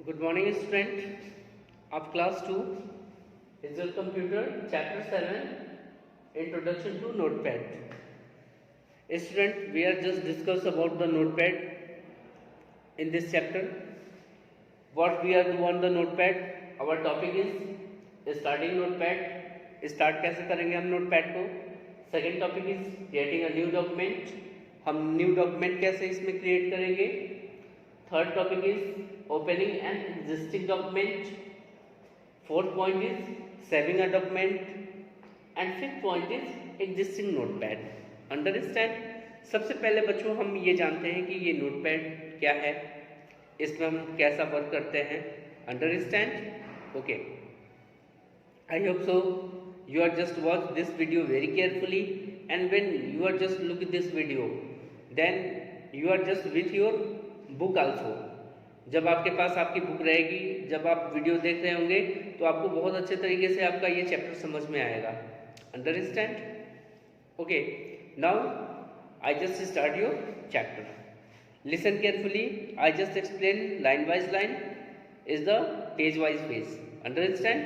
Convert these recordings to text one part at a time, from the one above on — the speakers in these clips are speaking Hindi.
Good morning, student of class 2, Visual Computer, chapter 7, Introduction to Notepad. Student, we are just discuss about the Notepad in this chapter. What we are do on the Notepad? Our topic is starting Notepad. Start कैसे करेंगे हम Notepad को? Second topic is creating a new document. हम new document कैसे इसमें create करेंगे? Third topic is opening an existing document. Fourth point is saving a document. And fifth point is existing notepad. Understand? सबसे पहले बच्चों हम ये जानते हैं कि ये notepad क्या है, इसमें हम कैसा वर्क करते हैं. Understand? Okay. I hope so. You are just watch this video very carefully, and when you are just look at this video, then you are just with your book also. जब आपके पास आपकी बुक रहेगी, जब आप वीडियो देख रहे होंगे तो आपको बहुत अच्छे तरीके से आपका ये चैप्टर समझ में आएगा. Understand? Okay, now I just start your chapter. Listen carefully. I just explain line wise line is the page wise page. Understand?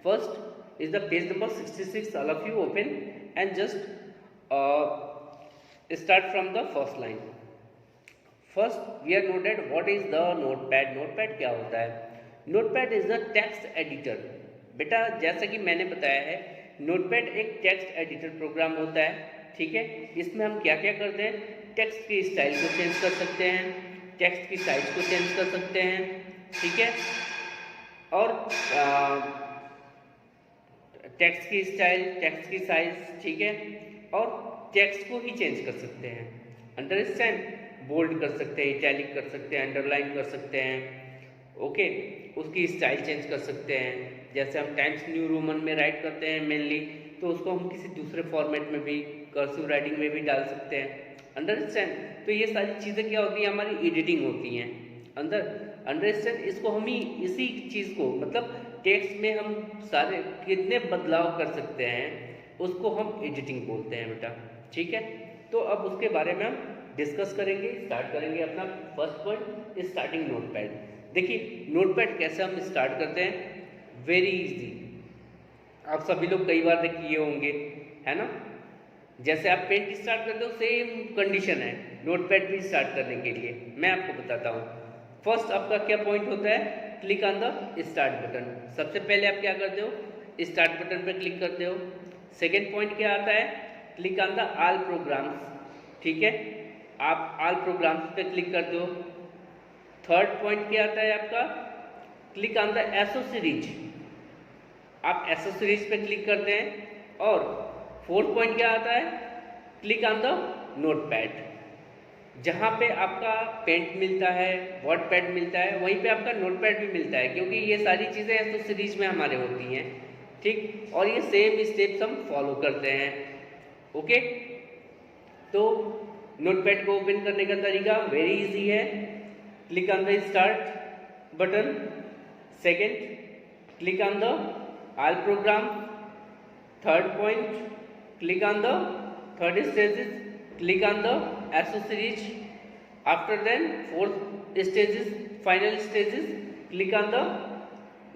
First is the page number 66. All of you open and just start from the first line. First we are noted what is the notepad. Notepad क्या होता है? Notepad is the text editor. बेटा जैसा कि मैंने बताया है, Notepad एक टेक्स्ट एडिटर प्रोग्राम होता है. ठीक है, इसमें हम क्या क्या करते हैं? टेक्स्ट की स्टाइल को चेंज कर सकते हैं, टेक्स्ट की साइज को चेंज कर सकते हैं. ठीक है, और टेक्स्ट की स्टाइल, टेक्स्ट की साइज, ठीक है, और टेक्स्ट को ही चेंज कर सकते हैं. अंडरस्टैंड? बोल्ड कर सकते हैं, इटैलिक कर सकते हैं, अंडरलाइन कर सकते हैं. ओके, उसकी स्टाइल चेंज कर सकते हैं. जैसे हम टाइम्स न्यू रोमन में राइट करते हैं मेनली, तो उसको हम किसी दूसरे फॉर्मेट में भी, कर्सिव राइटिंग में भी डाल सकते हैं. अंडरस्टैंड? तो ये सारी चीज़ें क्या होती हैं? हमारी एडिटिंग होती हैं अंडरस्टैंड? इसको हम ही इसी चीज़ को, मतलब टेक्स्ट में हम सारे कितने बदलाव कर सकते हैं, उसको हम एडिटिंग बोलते हैं बेटा. ठीक है, तो अब उसके बारे में हम डिस्कस करेंगे. स्टार्ट करेंगे अपना फर्स्ट पॉइंट, स्टार्टिंग नोटपैड. देखिए नोटपैड कैसे हम स्टार्ट करते हैं. Very easy. आप सभी लोग कई बार किए होंगे, है ना? जैसे आप पेंट स्टार्ट करते हो, सेम कंडीशन है नोटपैड भी स्टार्ट करने के लिए. मैं आपको बताता हूँ. फर्स्ट आपका क्या पॉइंट होता है? Click on the start button. सबसे पहले आप क्या करते हो? स्टार्ट बटन पर क्लिक करते हो. सेकेंड पॉइंट क्या आता है? Click on the all programmes. ठीक है, आप ऑल प्रोग्राम्स पे क्लिक करते हो. थर्ड पॉइंट क्या आता है आपका? Click on the accessories. आप एसोसीरीज पे क्लिक करते हैं. और फोर्थ पॉइंट क्या आता है? Click on the notepad. जहाँ पे आपका पेंट मिलता है, वर्डपैड मिलता है, वहीं पे आपका नोटपैड भी मिलता है, क्योंकि ये सारी चीज़ें एसोसीरीज में हमारे होती हैं. ठीक, और ये सेम स्टेप्स हम फॉलो करते हैं. ओके, तो नोटपैड को ओपन करने का तरीका वेरी इजी है. Click on the start button. Second, click on the all program. Third point, click on the third stages, click on the accessories. After then fourth stages, final stages, click on the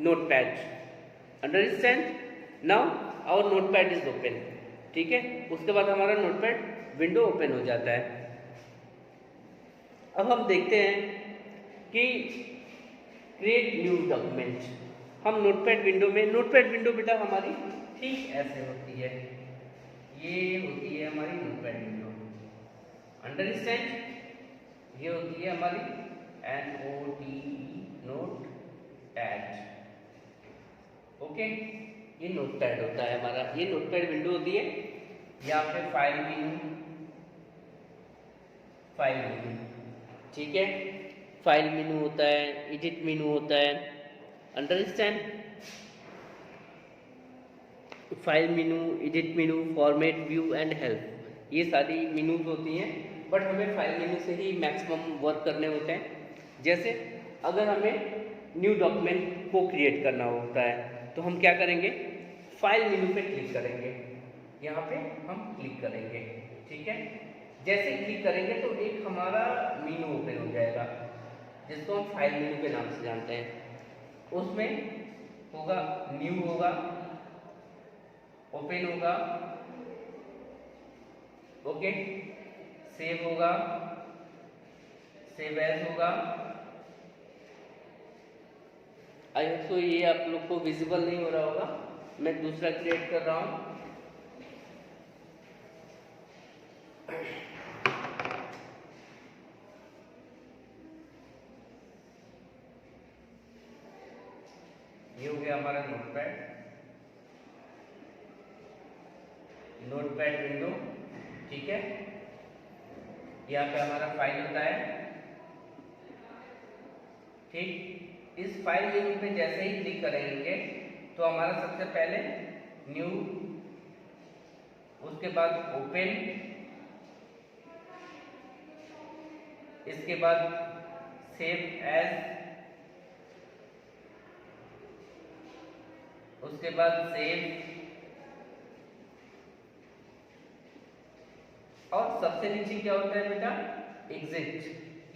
notepad. Understand? Now our notepad is open. ठीक है, उसके बाद हमारा नोटपैड विंडो ओपन हो जाता है. अब हम देखते हैं कि क्रिएट न्यू डॉक्यूमेंट. हम नोटपैड विंडो में, नोटपैड विंडो बेटा हमारी ठीक ऐसे होती है. ये होती है हमारी नोटपैड विंडो. अंडरस्टैंड? ये होती है हमारी नोटपैड. ओके, ये नोटपैड होता है हमारा. ये नोटपैड विंडो होती है. यहाँ पे फाइल मेनू, ठीक है, फाइल मेनू होता है, एडिट मेनू होता है. Understand? File menu, edit menu, format, view and help, ये सारी मेनूज होती हैं. बट हमें फाइल मेनू से ही मैक्सिमम वर्क करने होते हैं. जैसे अगर हमें न्यू डॉक्यूमेंट को क्रिएट करना होता है तो हम क्या करेंगे? फाइल मेनू पे क्लिक करेंगे. यहाँ पे हम क्लिक करेंगे. ठीक है, जैसे क्लिक करेंगे तो एक हमारा मेनू ओपन हो जाएगा. जिसको हम फाइल मेनू के नाम से जानते हैं। उसमें होगा न्यू होगा, ओपन होगा, ओके, सेव होगा, सेव एज होगा। आई होप सो ये आप लोग को विजिबल नहीं हो रहा होगा, मैं दूसरा क्रिएट कर रहा हूं। ये हो गया हमारा नोटपैड विंडो, ठीक है। यहाँ पे हमारा फाइल होता है, ठीक। इस फाइल मेनू पे जैसे ही क्लिक करेंगे तो हमारा सबसे पहले न्यू, उसके बाद ओपन, इसके बाद सेव एज, उसके बाद सेव, और सबसे नीचे क्या होता है बेटा, एग्जिट,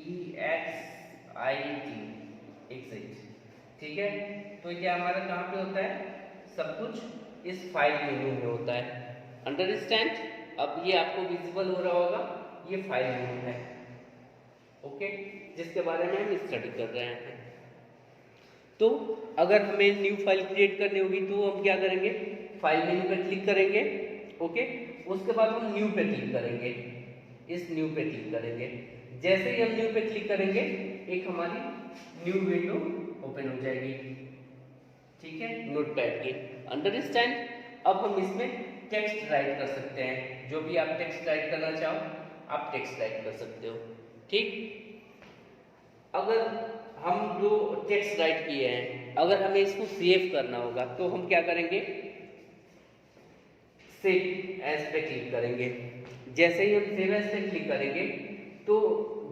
EXIT, एग्जिट, ठीक है। तो ये हमारा कहाँ पे होता है, सब कुछ इस फाइल मेनू में होता है, अंडरस्टैंड। अब ये आपको विजिबल हो रहा होगा, ये फाइल मेनू है, ओके, जिसके बारे में हम स्टडी कर रहे हैं। तो अगर हमें न्यू फाइल क्रिएट करनी होगी तो हम क्या करेंगे, फाइल मेनू पे क्लिक करेंगे, ओके, उसके बाद हम न्यू पे क्लिक करेंगे, इस न्यू पे क्लिक करेंगे। जैसे ही हम न्यू पे क्लिक करेंगे एक हमारी न्यू विंडो ओपन हो जाएगी, ठीक है, नोटपैड की, अंडरस्टैंड। अब हम इसमें टेक्स्ट राइट कर सकते हैं, जो भी आप टेक्स्ट राइट करना चाहो आप टेक्स्ट राइट कर सकते हो, ठीक। अगर हम जो टेक्स्ट राइट किए हैं, अगर हमें इसको सेव करना होगा तो हम क्या करेंगे, सेव एज पे क्लिक करेंगे। जैसे ही हम सेव एज पे क्लिक करेंगे तो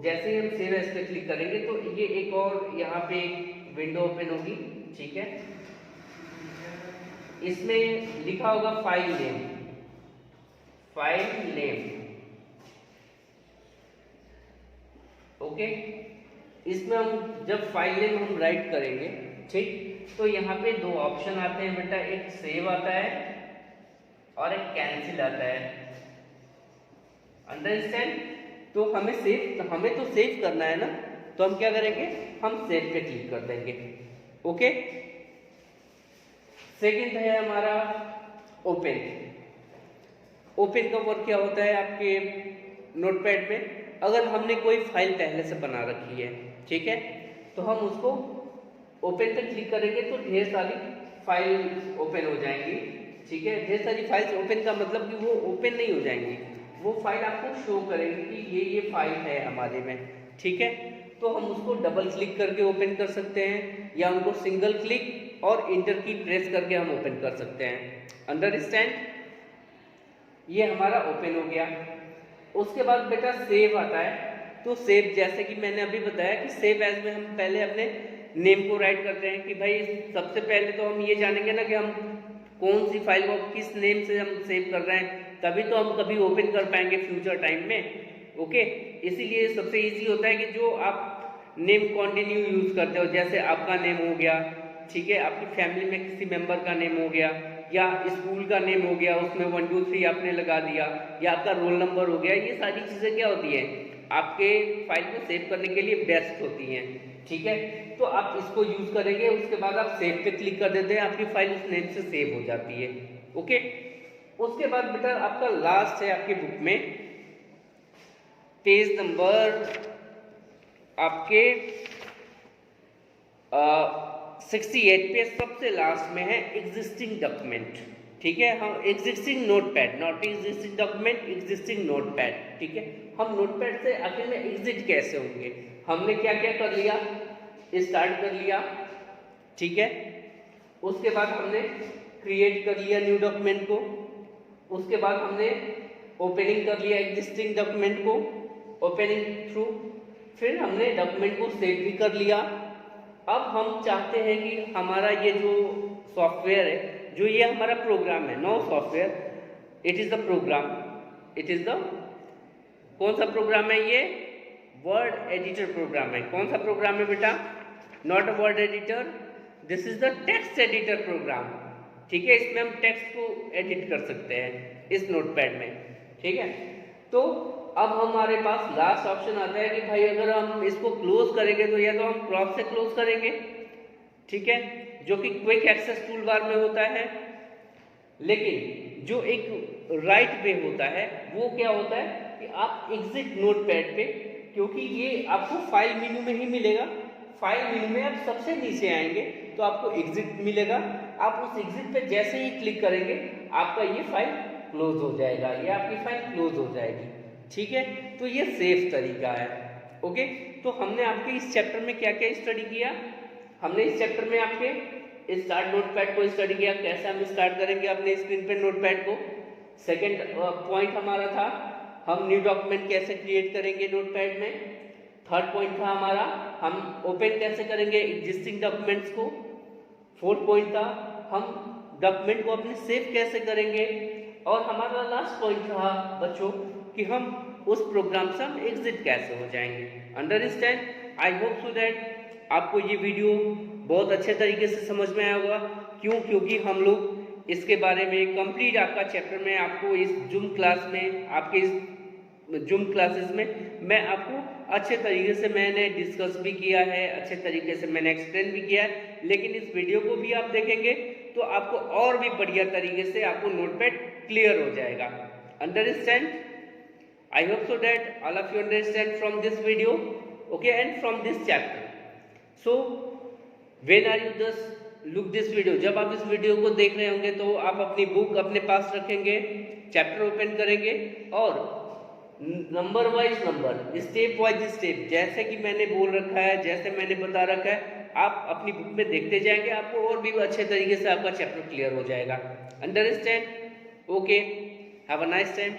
जैसे ही हम सेव एज पे क्लिक करेंगे तो ये एक और यहाँ पे एक विंडो ओपन होगी, ठीक है। इसमें लिखा होगा file name, file name, okay. इसमें हम जब फाइल नेम हम राइट करेंगे, ठीक, तो यहाँ पे दो ऑप्शन आते हैं बेटा, एक सेव आता है और एक कैंसिल आता है, अंडरस्टैंड। तो हमें तो सेव करना है ना, तो हम क्या करेंगे, हम सेव पे क्लिक कर देंगे, ओके। सेकंड है हमारा ओपन। ओपन का वर्क क्या होता है आपके नोटपैड में, अगर हमने कोई फाइल पहले से बना रखी है, ठीक है, तो हम उसको ओपन पे क्लिक करेंगे तो ढेर सारी फाइल ओपन हो जाएंगी, ठीक है। ढेर सारी फाइल्स ओपन का मतलब कि वो ओपन नहीं हो जाएंगी, वो फाइल आपको शो करेंगे कि ये फाइल है हमारे में, ठीक है। तो हम उसको डबल क्लिक करके ओपन कर सकते हैं या उनको सिंगल क्लिक और इंटर की प्रेस करके हम ओपन कर सकते हैं, अंडरस्टैंड। ये हमारा ओपन हो गया। उसके बाद बेटा सेव आता है। तो सेव, जैसे कि मैंने अभी बताया कि सेव एज में हम पहले अपने नेम को राइट करते हैं कि भाई सबसे पहले तो हम ये जानेंगे ना कि हम कौन सी फाइल को किस नेम से हम सेव कर रहे हैं, तभी तो हम कभी ओपन कर पाएंगे फ्यूचर टाइम में, ओके। इसीलिए सबसे इजी होता है कि जो आप नेम कंटिन्यू यूज करते हो, जैसे आपका नेम हो गया, ठीक है, आपकी फैमिली में किसी मेंबर का नेम हो गया, या स्कूल का नेम हो गया, उसमें 1 2 3 आपने लगा दिया, या आपका रोल नंबर हो गया। ये सारी चीज़ें क्या होती हैं, आपके फाइल को सेव करने के लिए बेस्ट होती हैं, ठीक है। तो आप इसको यूज करेंगे, उसके बाद आप सेव पे क्लिक कर देते हैं, आपकी फाइल उस नेम से सेव हो जाती है, ओके। उसके बाद बेटा आपका लास्ट है आपकी बुक में पेज नंबर आपके 68 पे सबसे लास्ट में है एग्जिस्टिंग डॉक्यूमेंट, ठीक है। हम existing notepad, not existing document, existing notepad, ठीक है। हम नोटपैड से आखिर में एग्जिट कैसे होंगे, हमने क्या क्या कर लिया, स्टार्ट कर लिया, ठीक है। उसके बाद हमने क्रिएट कर लिया न्यू डॉक्यूमेंट को, उसके बाद हमने ओपनिंग कर लिया एग्जिस्टिंग डॉक्यूमेंट को, ओपनिंग थ्रू, फिर हमने डॉक्यूमेंट को सेव भी कर लिया। अब हम चाहते हैं कि हमारा ये जो सॉफ्टवेयर है, जो ये हमारा प्रोग्राम है, no software, it is the program, it is the, कौन सा प्रोग्राम है ये, वर्ड एडिटर प्रोग्राम है। कौन सा प्रोग्राम है बेटा? Not a word editor, this is the text editor program. ठीक है, इसमें हम टेक्स्ट को एडिट कर सकते हैं इस नोटपैड में। ठीक है, तो अब हमारे पास लास्ट ऑप्शन आता है कि भाई अगर हम इसको क्लोज करेंगे तो या तो हम क्रॉप से क्लोज करेंगे, ठीक है, जो कि क्विक एक्सेस टूल बार में होता है, लेकिन जो एक राइट वे होता है वो क्या होता है कि आप एग्जिट नोटपैड पे, क्योंकि ये आपको फाइल मेन्यू में ही मिलेगा, फाइल मेन्यू में आप सबसे नीचे आएंगे तो आपको एग्जिट मिलेगा, आप उस एग्जिट पे जैसे ही क्लिक करेंगे आपका ये फाइल क्लोज हो जाएगा, ये आपकी फाइल क्लोज हो जाएगी। ठीक है, तो ये सेफ तरीका है। ओके, तो हमने आपके इस चैप्टर में क्या क्या स्टडी किया? हमने इस चैप्टर में आपके स्टार्ट नोटपैड को स्टडी किया, कैसे हम स्टार्ट करेंगे अपने स्क्रीन पे नोटपैड को। सेकंड पॉइंट हमारा था हम न्यू डॉक्यूमेंट कैसे क्रिएट करेंगे नोटपैड में। थर्ड पॉइंट था हमारा हम ओपन कैसे करेंगे एग्जिस्टिंग डॉक्यूमेंट्स को। फोर्थ पॉइंट था हम डॉक्यूमेंट को अपने सेव कैसे करेंगे। और हमारा लास्ट पॉइंट रहा बच्चों कि हम उस प्रोग्राम से हम एग्जिट कैसे हो जाएंगे। Understand? I hope so that आपको ये वीडियो बहुत अच्छे तरीके से समझ में आया होगा। क्यों? क्योंकि हम लोग इसके बारे में कंप्लीट आपका चैप्टर में आपको इस जूम क्लास में, आपके इस जूम क्लासेस में मैं आपको अच्छे तरीके से मैंने डिस्कस भी किया है, अच्छे तरीके से मैंने एक्सप्लेन भी किया है। लेकिन इस वीडियो को भी आप देखेंगे तो आपको और भी बढ़िया तरीके से आपको नोटपैड क्लियर हो जाएगा। Understand? I hope so that all of you understand from this video, okay, and from this chapter. So when are you just look this video? जब आप इस वीडियो को देख रहे होंगे तो आप अपनी बुक अपने पास रखेंगे, चैप्टर ओपन करेंगे और number wise number, step wise step, जैसे कि मैंने बोल रखा है, जैसे मैंने बता रखा है, आप अपनी बुक में देखते जाएंगे, आपको और भी अच्छे तरीके से आपका चैप्टर क्लियर हो जाएगा। Understand? Okay, have a nice time.